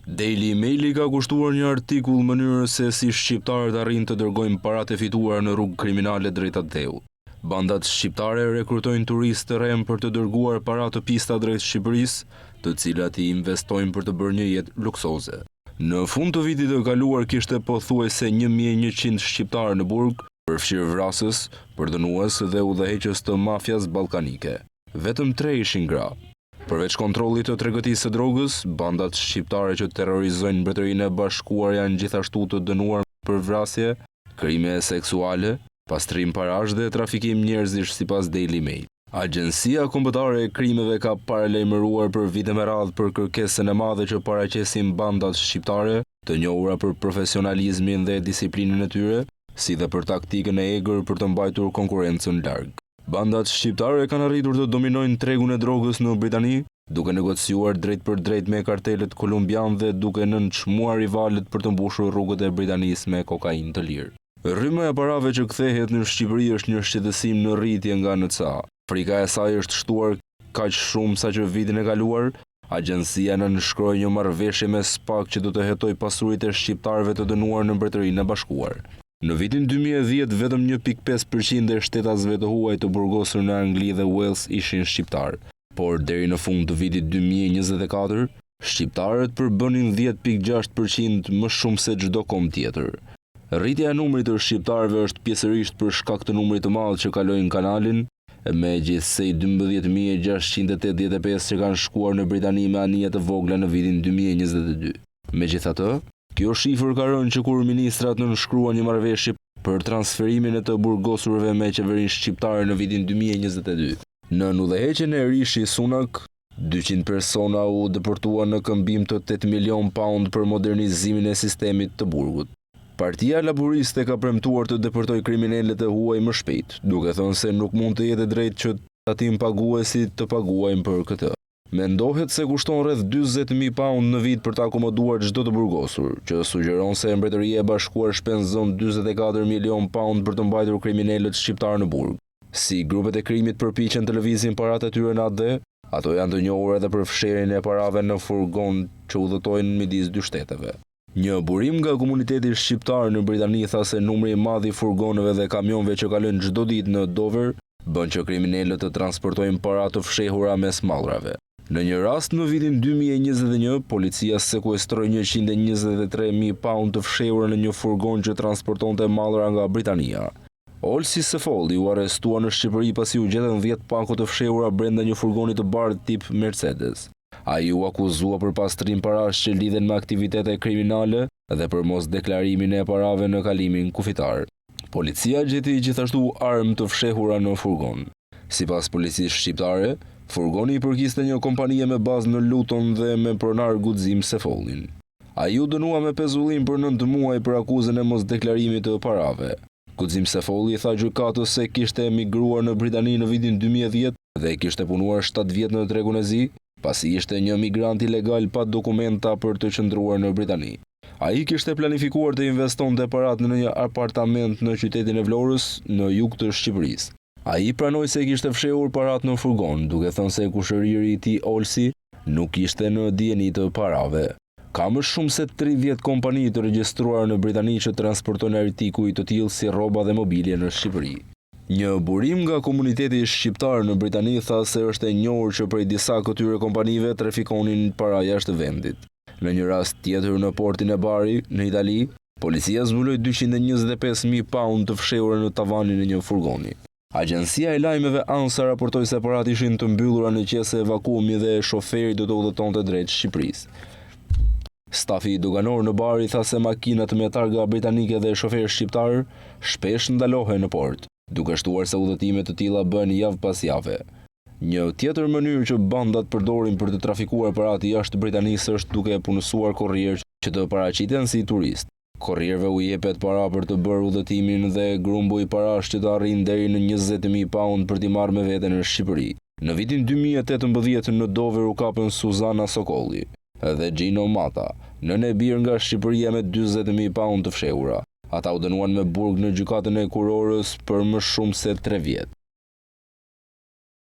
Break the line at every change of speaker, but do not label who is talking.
Daily Maili ka kushtuar një artikull mënyrë se si shqiptarët arrin të dërgojnë paratë e fituara në rrugë kriminale drejt Ateut. Bandat shqiptare rekrutojnë turistë të rem për të dërguar para të pista drejt Shqipërisë, të cilat i investojnë për të bërë një jetë luksoze. Në fund të vitit të kaluar kishte pothuajse 1100 shqiptarë në burg, përfshirë vrasës, përdhënues dhe udhëheqës të mafias ballkanike. Vetëm 3 ishin gra. Përveç kontrollit të tregëtisë së drogës, bandat shqiptare që terrorizojnë Mbretërinë e Bashkuar janë gjithashtu të dënuar për vrasje, krime seksuale, pastrim parash dhe trafikim njerëzish sipas Daily Mail. Agjencia Kombëtare e Krimeve ka paralajmëruar për vite me radhë për kërkesën e madhe që paraqesin bandat shqiptare, të njohura për profesionalizmin dhe disiplinën e tyre, si dhe për taktikën e egër për të mbajtur konkurrencën larg. Bandat shqiptare kanë arritur të dominojnë tregun e drogës në Britani, duke negociuar drejt për drejt me kartelet kolumbian dhe duke nënçmuar rivalet për të mbushur rrugët e Britanisë me kokainë të lirë. Rryma e parave që kthehet në Shqipëri është një shqetësim në rritje nga NCA. Frika e saj është shtuar kaq shumë sa që vitin e kaluar, agjencia nënshkroi një marrëveshje me SPAK që do të hetojë pasuritë e shqiptarëve të dënuar në Mbretërinë e Bashkuar. Në vitin 2010, vetëm 1.5% e shtetasve të huaj të burgosur në Angli dhe Wales ishin shqiptar, por deri në fund të vitit 2024, shqiptarët përbënin 10.6% më shumë se çdo kom tjetër. Rritja e numrit të shqiptarëve është pjesërisht për shkak të numrit të madh që kalojnë kanalin, megjithse 12.685 që kanë shkuar në Britani me anije të vogla në vitin 2022. Megjithatë, kjo shifër ka rënë që kur ministrat nënshkruan një marrëveshje për transferimin e të burgosurve me qeverinë shqiptare në vitin 2022. Në udhëheqjen e Rishi Sunak, 200 persona u deportuan në këmbim të 8 milion pound për modernizimin e sistemit të burgut. Partia Laboriste ka premtuar të deportojë kriminalët e huaj më shpejt, duke thënë se nuk mund të jetë drejt që tatim paguesi të paguajnë për këtë. Mendohet se kushton rreth 40.000 pound në vit për të akomoduar çdo të burgosur, që sugjeron se Mbretëria e Bashkuar shpenzon 44 milion pound për të mbajtur kriminalët shqiptar në burg. Si grupet e krimit përpiqen të lëvizin paratë e tyre në AD, ato janë të njohur edhe për fshirjen e parave në furgon që udhëtojnë midis dy shteteve. Një burim nga komuniteti shqiptar në Britani tha se numri i madh i furgonëve dhe kamionëve që kalojnë çdo ditë në Dover bën që kriminalët të transportojnë para të fshehura mes mallrave. Në një rast në vitin 2021, policia sekuestroi 123.000 pound të fshehura në një furgon që transportonte mallra nga Britania. Olsi Sefolli u arrestua në Shqipëri pasi u gjetën 10 pako të fshehura brenda një furgoni të bardhë tip Mercedes. Ai u akuzua për pastrim parash që lidhen me aktivitete kriminale dhe për mos deklarimin e parave në kalimin kufitar. Policia gjeti gjithashtu armë të fshehura në furgon. Sipas policisë shqiptare, furgoni i përkiste një kompanie me bazë në Luton dhe me pronar guxim Sefollin. Ai u dënua me pezullim për 9 muaj për akuzën e mos deklarimit të parave. Guxim Sefolli tha gjykatës se kishte emigruar në Britani në vitin 2010 dhe kishte punuar 7 vjet në tregun e zi, pasi ishte një migrant ilegal pa dokumenta për të qëndruar në Britani. Ai kishte planifikuar të investonte paratë në një apartament në qytetin e Vlorës, në jug të Shqipërisë. Ai pranoi se kishte fshehur paratë në furgon, duke thënë se kushëriri i tij Olsi nuk ishte në dijeni të parave. Ka më shumë se 30 kompani të regjistruara në Britani që transportojnë artikuj të tillë si rroba dhe mobilje në Shqipëri. Një burim nga komuniteti shqiptar në Britani tha se është e njohur që prej disa këtyre kompanive trafikonin para jashtë vendit. Në një rast tjetër në portin e Bari, në Itali, policia zbuloi 225.000 pound të fshehura në tavanin e një furgoni. Agjencia e lajmeve ANSA raportoi se paratë ishin të mbyllura në qese evakuimi dhe shoferi do të udhëtonte drejt Shqipërisë. Stafi doganor në Bari tha se makinat me targa britanike dhe shoferë shqiptar shpesh ndalohen në port, duke shtuar se udhëtime të tilla bëhen javë pas jave. Një tjetër mënyrë që bandat përdorin për të trafikuar paratë jashtë Britanisë është duke punësuar korrierë që të paraqiten si turistë. Korrierëve u jepet para për të bërë udhëtimin dhe grumbull i parash që të arrin deri në 20.000 pound për t'i marrë me vete në Shqipëri. Në vitin 2018 në Dover u kapën Suzana Sokolli dhe Gino Mata, nënë e birë nga Shqipëria me 40.000 pound të fshehura. Ata u dënuan me burg në gjykatën e Kurorës për më shumë se 3 vjet.